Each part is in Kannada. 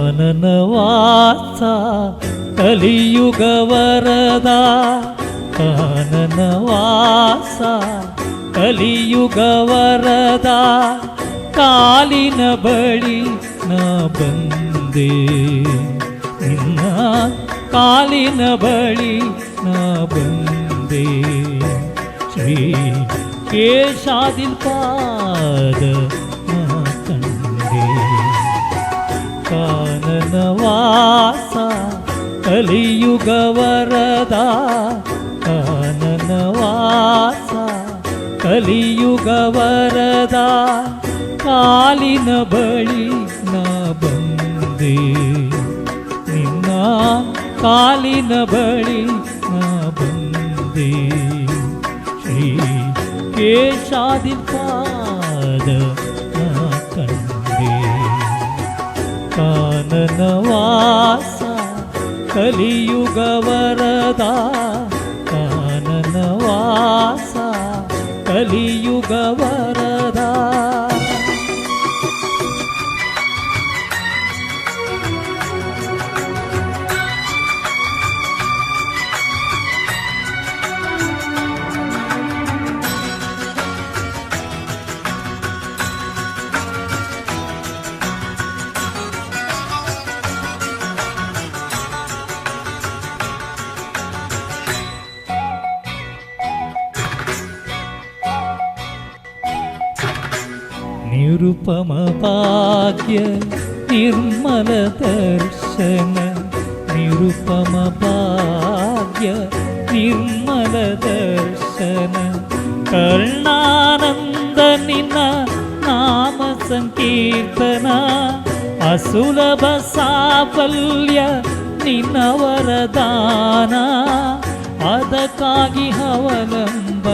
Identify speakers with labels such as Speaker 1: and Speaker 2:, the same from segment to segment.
Speaker 1: ಕಾನನವಾಸ ಕಲಿಯುಗ ವರದ ಕಾನನವಾಸ ಕಲಿಯುಗ ವರದ ಕಾಲಿನ ಬಳಿ ನಾ ಬಂದೆ ನಿನ್ನ ಕಾಲಿನ ಬಳಿ ನಾ ಬಂದೆ ಶ್ರೀ ಕೇಶಾದಿಲ್ಪಾದ ನಾ ಕಂಡೆ ಕಾನನವಾಸ ಕಲಿಯುಗ ವರದ ಕಾನನವಾಸ ಕಲಿಯುಗ ವರದ ಕಾಲಿನ ಬಳಿ ನಾ ಬಂದೆ ನಿನ್ನ ಕಾಲಿನ ಬಳಿ ನಾ ಬಂದೆ ಶ್ರೀ ಕೇಶಾದಿಲ್ಪಾದ ನಾ ಕಂಡೆ ಕಾನನವಾಸ ಕಲಿಯುಗ ವರದ ಕಾನನವಾಸ ಕಲಿಯುಗ ವರದ ನಿರುಪಮ ಭಾಗ್ಯ ನಿರ್ಮಲ ದರ್ಶನ ನಿರುಪಮ ಭಾಗ್ಯ ನಿರ್ಮಲ ದರ್ಶನ ಕರ್ಣಾನಂದ ನಿನ್ನ ನಾಮ ಸಂಕೀರ್ತನ ಅಸುಲಭ ಸಾಫಲ್ಯ ನಿನ್ನ ವರದಾನ ಅದಕ್ಕಾಗಿ ಅವಲಂಬ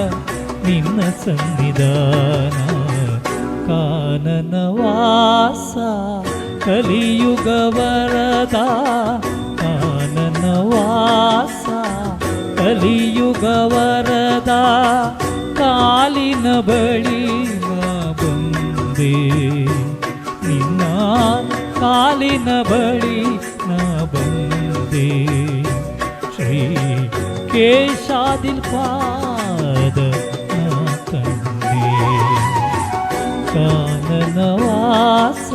Speaker 1: ನಿನ್ನ ಸನ್ನಿಧಾನ ಕಾನನವಾಸ ಕಲಿಯುಗ ವರದ ಕಾನನವಾಸ ಕಲಿಯುಗ ವರದ ಕಾಲಿನ ಬಳಿ ನಾ ಬಂದೆ ನಿನ್ನ ಕಾಲಿನ ಬಳಿ ನಾ ಬಂದೆ ಶ್ರೀ ಕೇಶಾದಿಲ್ಪಾದ ನಾ ಕಂಡೆ ಕಾನನವಾಸ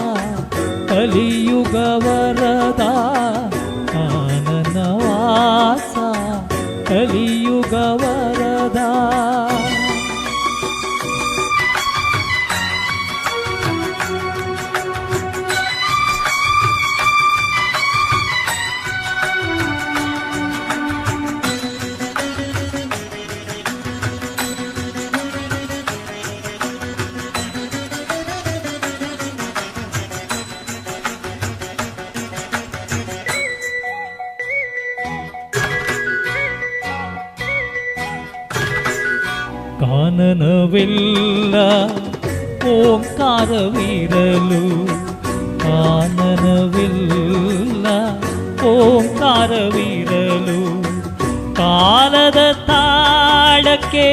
Speaker 1: ಕಲಿಯುಗ ವರದ ಕಾನನವಾಸ ಕಲಿಯುಗ ವರದ ಕಾನನವಿಲ್ಲ ಓಂಕಾರವಿರಲು ಕಾನನವಿಲ್ಲ ಓಂಕಾರವಿರಲು ಕಾಲದ ತಾಳಕ್ಕೆ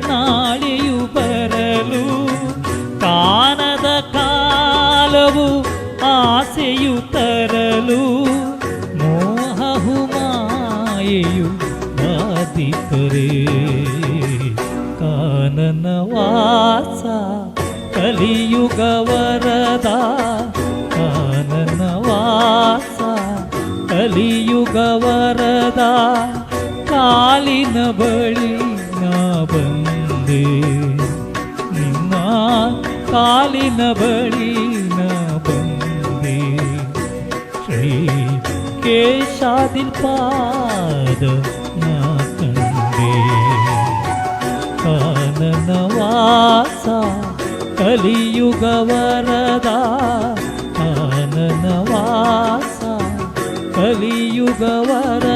Speaker 1: ನಾಳೆಯು ಬರಲು ಕಾನದ ಕಾಲವು ಆಸೆಯು ತರಲು ಮೋಹವು ಮಾಯೆಯು ಬಾಧಿತರೇ ಕಾನನವಾಸ ಕಲಿಯುಗ ವರದ ಕಾನನವಾಸ ಕಲಿಯುಗ ವರದ ಕಾಲಿನ ಬಳಿ ನಾ ಬಂದೆ ನಿನ್ನ ಕಾಲಿನ ಬಳಿ ನಾ ಬಂದೆ ಶ್ರೀ ಕೇಶಾದಿಲ್ಪಾದ ನಾ ಕಂಡೆ ಕಾನನವಾಸ ಕಲಿಯುಗ ವರದ ಕಾನನವಾಸ ಕಲಿಯುಗ ವರದ